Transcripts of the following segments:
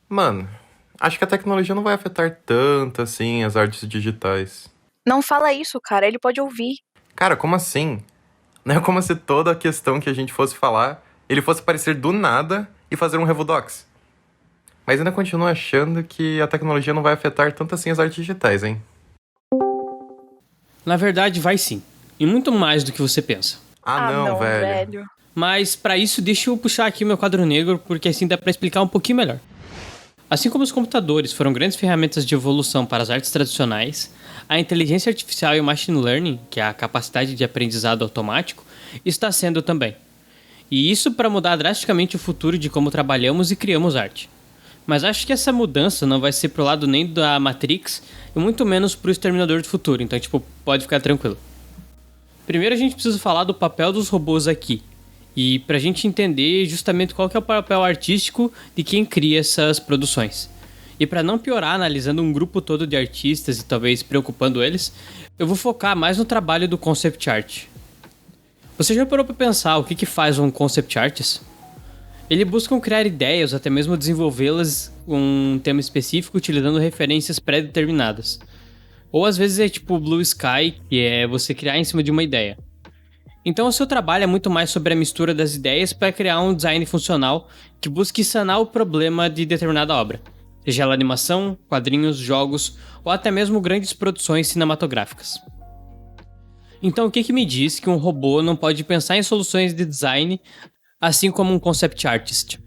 Mano, acho que a tecnologia não vai afetar tanto assim as artes digitais. Não fala isso, cara, ele pode ouvir. Cara, como assim? Não é como se toda a questão que a gente fosse falar, ele fosse aparecer do nada e fazer um Revodox. Mas ainda continuo achando que a tecnologia não vai afetar tanto assim as artes digitais, hein? Na verdade, vai sim. E muito mais do que você pensa. Ah, Ah, não, não, velho. velho. Mas para isso, deixa eu puxar aqui meu quadro negro, porque assim dá para explicar um pouquinho melhor. Assim como os computadores foram grandes ferramentas de evolução para as artes tradicionais, a inteligência artificial e o machine learning, que é a capacidade de aprendizado automático, está sendo também. E isso para mudar drasticamente o futuro de como trabalhamos e criamos arte. Mas acho que essa mudança não vai ser pro lado nem da Matrix e muito menos pro Exterminador do Futuro, então tipo, pode ficar tranquilo. Primeiro a gente precisa falar do papel dos robôs aqui. E pra gente entender justamente qual que é o papel artístico de quem cria essas produções. E para não piorar analisando um grupo todo de artistas e talvez preocupando eles, eu vou focar mais no trabalho do concept art. Você já parou para pensar o que faz um concept artist? Ele busca criar ideias, até mesmo desenvolvê-las um tema específico utilizando referências pré-determinadas. Ou às vezes é tipo Blue Sky, que é você criar em cima de uma ideia. Então o seu trabalho é muito mais sobre a mistura das ideias para criar um design funcional que busque sanar o problema de determinada obra. Seja ela animação, quadrinhos, jogos ou até mesmo grandes produções cinematográficas. Então o que me diz que um robô não pode pensar em soluções de design assim como um concept artist?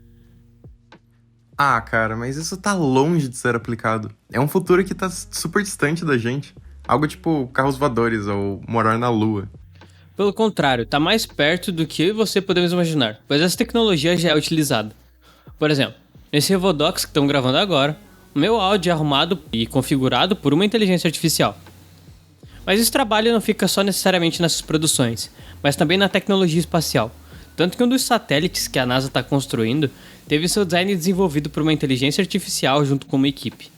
Ah, cara, mas isso tá longe de ser aplicado. É um futuro que tá super distante da gente. Algo tipo carros voadores ou morar na lua. Pelo contrário, está mais perto do que eu e você podemos imaginar, pois essa tecnologia já é utilizada. Por exemplo, nesse Revodox que estão gravando agora, o meu áudio é arrumado e configurado por uma inteligência artificial. Mas esse trabalho não fica só necessariamente nessas produções, mas também na tecnologia espacial. Tanto que um dos satélites que a NASA está construindo teve seu design desenvolvido por uma inteligência artificial junto com uma equipe.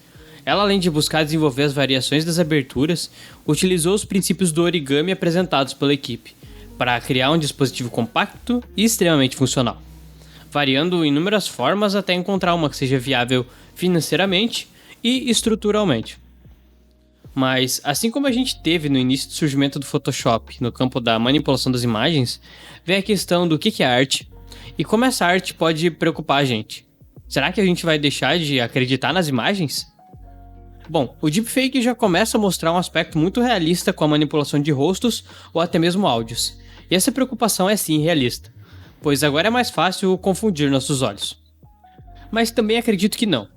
Ela, além de buscar desenvolver as variações das aberturas, utilizou os princípios do origami apresentados pela equipe, para criar um dispositivo compacto e extremamente funcional, variando inúmeras formas até encontrar uma que seja viável financeiramente e estruturalmente. Mas, assim como a gente teve no início do surgimento do Photoshop no campo da manipulação das imagens, vem a questão do que é arte e como essa arte pode preocupar a gente. Será que a gente vai deixar de acreditar nas imagens? Bom, o deepfake já começa a mostrar um aspecto muito realista com a manipulação de rostos ou até mesmo áudios. E essa preocupação é sim realista, pois agora é mais fácil confundir nossos olhos. Mas também acredito que não.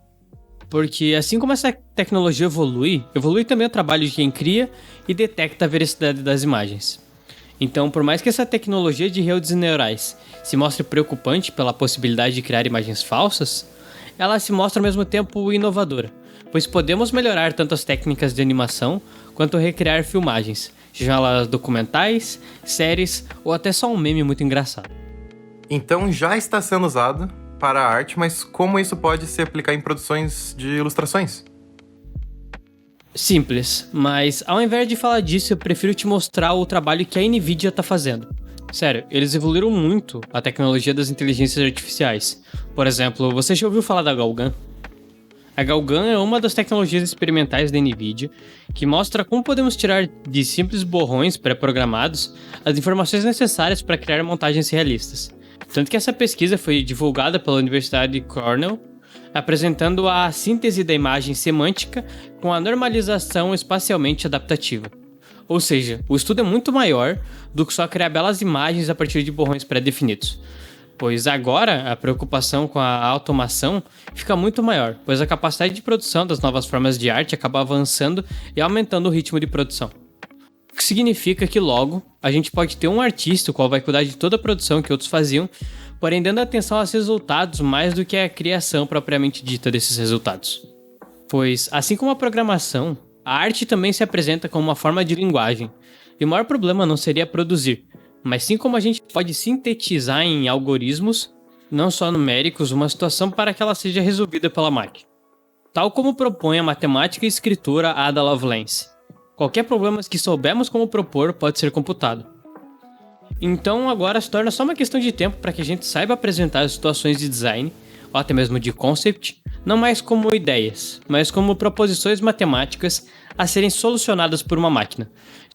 Porque assim como essa tecnologia evolui também o trabalho de quem cria e detecta a veracidade das imagens. Então, por mais que essa tecnologia de redes neurais se mostre preocupante pela possibilidade de criar imagens falsas, ela se mostra ao mesmo tempo inovadora, pois podemos melhorar tanto as técnicas de animação quanto recriar filmagens, sejam elas documentais, séries ou até só um meme muito engraçado. Então já está sendo usado para a arte, mas como isso pode se aplicar em produções de ilustrações? Simples, mas ao invés de falar disso, eu prefiro te mostrar o trabalho que a Nvidia tá fazendo. Sério, eles evoluíram muito a tecnologia das inteligências artificiais. Por exemplo, você já ouviu falar da Galgan? A Galgan é uma das tecnologias experimentais da Nvidia que mostra como podemos tirar de simples borrões pré-programados as informações necessárias para criar montagens realistas. Tanto que essa pesquisa foi divulgada pela Universidade de Cornell, apresentando a síntese da imagem semântica com a normalização espacialmente adaptativa. Ou seja, o estudo é muito maior do que só criar belas imagens a partir de borrões pré-definidos. Pois agora a preocupação com a automação fica muito maior, pois a capacidade de produção das novas formas de arte acaba avançando e aumentando o ritmo de produção. O que significa que logo a gente pode ter um artista o qual vai cuidar de toda a produção que outros faziam, porém dando atenção aos resultados mais do que a criação propriamente dita desses resultados. Pois, assim como a programação, a arte também se apresenta como uma forma de linguagem, e o maior problema não seria produzir, mas sim como a gente pode sintetizar em algoritmos, não só numéricos, uma situação para que ela seja resolvida pela máquina. Tal como propõe a matemática e escritora Ada Lovelace. Qualquer problema que soubermos como propor pode ser computado. Então agora se torna só uma questão de tempo para que a gente saiba apresentar as situações de design, ou até mesmo de concept, não mais como ideias, mas como proposições matemáticas a serem solucionadas por uma máquina,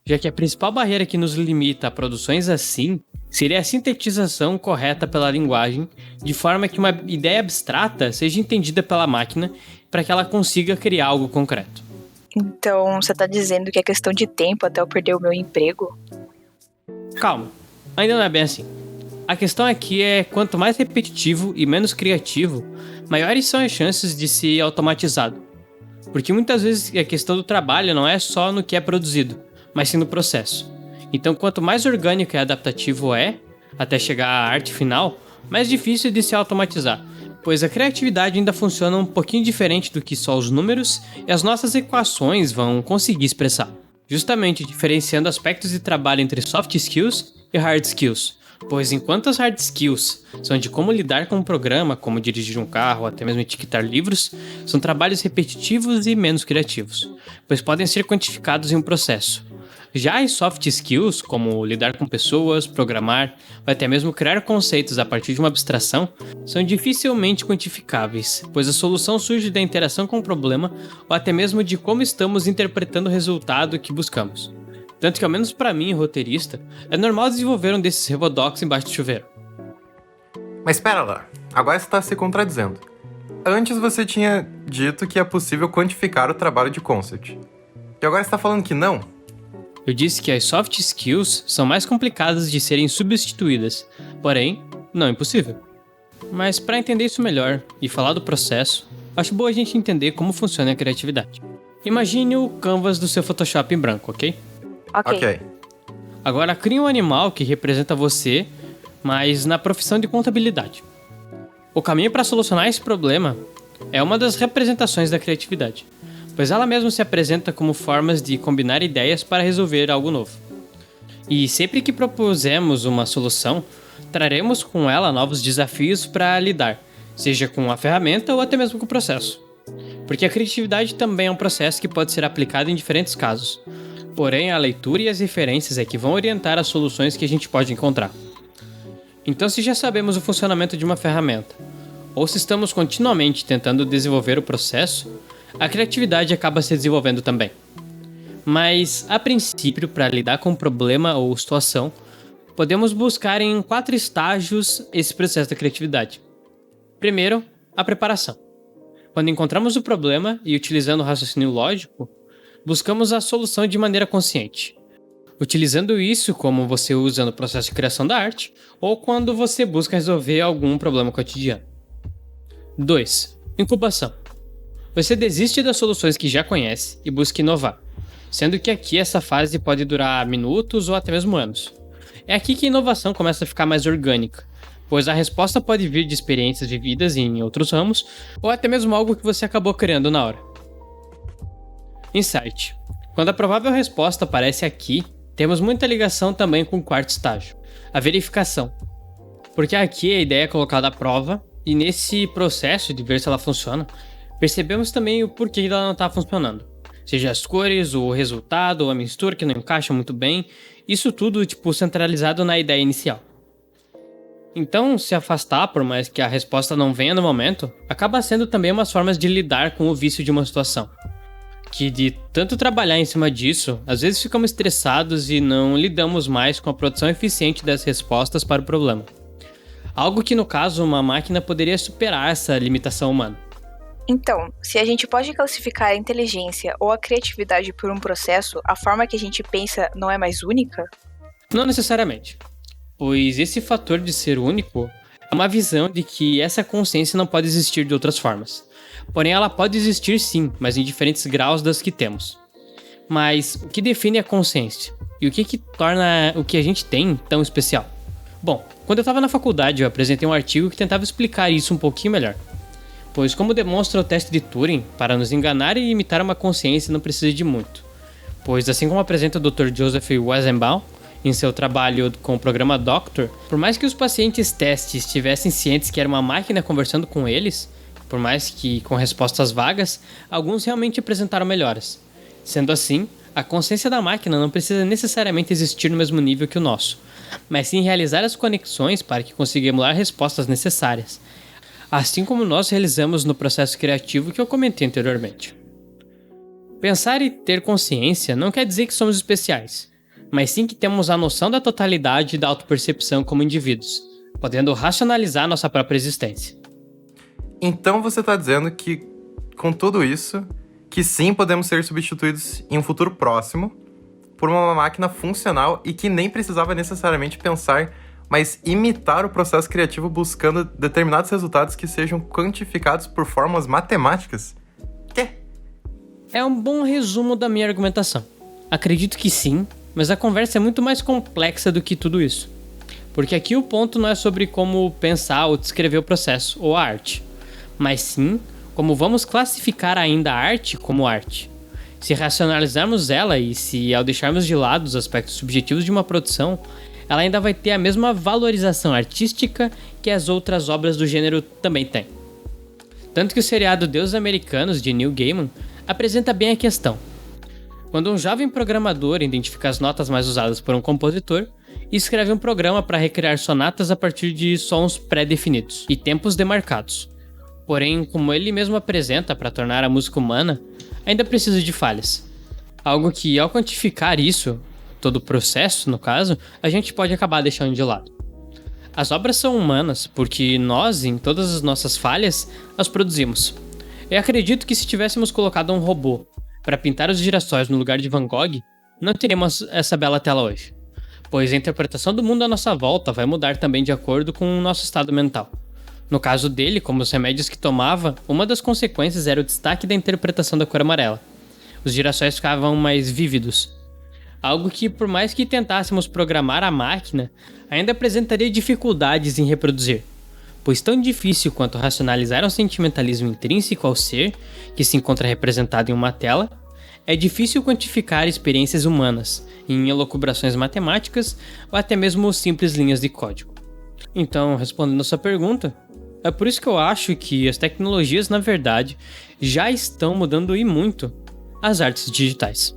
já que a principal barreira que nos limita a produções assim seria a sintetização correta pela linguagem, de forma que uma ideia abstrata seja entendida pela máquina para que ela consiga criar algo concreto. Então, você tá dizendo que é questão de tempo até eu perder o meu emprego? Calma, ainda não é bem assim. A questão aqui é quanto mais repetitivo e menos criativo, maiores são as chances de ser automatizado. Porque muitas vezes a questão do trabalho não é só no que é produzido, mas sim no processo. Então, quanto mais orgânico e adaptativo é, até chegar à arte final, mais difícil de se automatizar, pois a criatividade ainda funciona um pouquinho diferente do que só os números e as nossas equações vão conseguir expressar, justamente diferenciando aspectos de trabalho entre soft skills e hard skills. Pois enquanto as hard skills são de como lidar com um programa, como dirigir um carro ou até mesmo etiquetar livros, são trabalhos repetitivos e menos criativos, pois podem ser quantificados em um processo. Já as soft skills, como lidar com pessoas, programar, ou até mesmo criar conceitos a partir de uma abstração, são dificilmente quantificáveis, pois a solução surge da interação com o problema ou até mesmo de como estamos interpretando o resultado que buscamos. Tanto que, ao menos para mim, roteirista, é normal desenvolver um desses revodocs embaixo do chuveiro. Mas espera lá, agora você está se contradizendo. Antes você tinha dito que é possível quantificar o trabalho de concept. E agora você está falando que não? Eu disse que as soft skills são mais complicadas de serem substituídas, porém, não impossível. Mas para entender isso melhor e falar do processo, acho boa a gente entender como funciona a criatividade. Imagine o canvas do seu Photoshop em branco, ok? Ok. Agora crie um animal que representa você, mas na profissão de contabilidade. O caminho para solucionar esse problema é uma das representações da criatividade, pois ela mesma se apresenta como formas de combinar ideias para resolver algo novo. E sempre que propusemos uma solução, traremos com ela novos desafios para lidar, seja com a ferramenta ou até mesmo com o processo. Porque a criatividade também é um processo que pode ser aplicado em diferentes casos. Porém, a leitura e as referências é que vão orientar as soluções que a gente pode encontrar. Então, se já sabemos o funcionamento de uma ferramenta, ou se estamos continuamente tentando desenvolver o processo, a criatividade acaba se desenvolvendo também. Mas, a princípio, para lidar com um problema ou situação, podemos buscar em 4 estágios esse processo da criatividade. Primeiro, a preparação. Quando encontramos o problema e utilizando o raciocínio lógico, buscamos a solução de maneira consciente, utilizando isso como você usa no processo de criação da arte ou quando você busca resolver algum problema cotidiano. 2. Incubação. Você desiste das soluções que já conhece e busca inovar, sendo que aqui essa fase pode durar minutos ou até mesmo anos. É aqui que a inovação começa a ficar mais orgânica, pois a resposta pode vir de experiências vividas em outros ramos ou até mesmo algo que você acabou criando na hora. Insight. Quando a provável resposta aparece aqui, temos muita ligação também com o 4º estágio, a verificação. Porque aqui a ideia é colocada à prova, e nesse processo de ver se ela funciona, percebemos também o porquê ela não está funcionando. Seja as cores, o resultado, ou a mistura que não encaixa muito bem, isso tudo centralizado na ideia inicial. Então, se afastar, por mais que a resposta não venha no momento, acaba sendo também umas formas de lidar com o vício de uma situação. Que de tanto trabalhar em cima disso, às vezes ficamos estressados e não lidamos mais com a produção eficiente das respostas para o problema. Algo que, no caso, uma máquina poderia superar essa limitação humana. Então, se a gente pode classificar a inteligência ou a criatividade por um processo, a forma que a gente pensa não é mais única? Não necessariamente, pois esse fator de ser único é uma visão de que essa consciência não pode existir de outras formas. Porém, ela pode existir sim, mas em diferentes graus das que temos. Mas o que define a consciência? E o que torna o que a gente tem tão especial? Bom, quando eu estava na faculdade, eu apresentei um artigo que tentava explicar isso um pouquinho melhor. Pois, como demonstra o teste de Turing, para nos enganar e imitar uma consciência não precisa de muito. Pois, assim como apresenta o Dr. Joseph Weizenbaum em seu trabalho com o programa Doctor, por mais que os pacientes testes estivessem cientes que era uma máquina conversando com eles, por mais que com respostas vagas, alguns realmente apresentaram melhoras. Sendo assim, a consciência da máquina não precisa necessariamente existir no mesmo nível que o nosso, mas sim realizar as conexões para que consiga emular respostas necessárias. assim como nós realizamos no processo criativo que eu comentei anteriormente. Pensar e ter consciência não quer dizer que somos especiais, mas sim que temos a noção da totalidade e da autopercepção como indivíduos, podendo racionalizar nossa própria existência. Então você está dizendo que, com tudo isso, que sim podemos ser substituídos em um futuro próximo por uma máquina funcional e que nem precisava necessariamente pensar, mas imitar o processo criativo buscando determinados resultados que sejam quantificados por fórmulas matemáticas? Quê? É um bom resumo da minha argumentação. Acredito que sim, mas a conversa é muito mais complexa do que tudo isso. Porque aqui o ponto não é sobre como pensar ou descrever o processo ou a arte, mas sim como vamos classificar ainda a arte como arte. Se racionalizarmos ela e se ao deixarmos de lado os aspectos subjetivos de uma produção, ela ainda vai ter a mesma valorização artística que as outras obras do gênero também têm. Tanto que o seriado Deuses Americanos, de Neil Gaiman, apresenta bem a questão. Quando um jovem programador identifica as notas mais usadas por um compositor e escreve um programa para recriar sonatas a partir de sons pré-definidos e tempos demarcados. Porém, como ele mesmo apresenta para tornar a música humana, ainda precisa de falhas. Algo que, ao quantificar isso, todo o processo, no caso, a gente pode acabar deixando de lado. As obras são humanas porque nós, em todas as nossas falhas, as produzimos. Eu acredito que se tivéssemos colocado um robô para pintar os girassóis no lugar de Van Gogh, não teríamos essa bela tela hoje, pois a interpretação do mundo à nossa volta vai mudar também de acordo com o nosso estado mental. No caso dele, como os remédios que tomava, uma das consequências era o destaque da interpretação da cor amarela. Os girassóis ficavam mais vívidos. Algo que, por mais que tentássemos programar a máquina, ainda apresentaria dificuldades em reproduzir, pois tão difícil quanto racionalizar um sentimentalismo intrínseco ao ser, que se encontra representado em uma tela, é difícil quantificar experiências humanas, em elucubrações matemáticas ou até mesmo simples linhas de código. Então, respondendo a sua pergunta, é por isso que eu acho que as tecnologias, na verdade, já estão mudando e muito as artes digitais.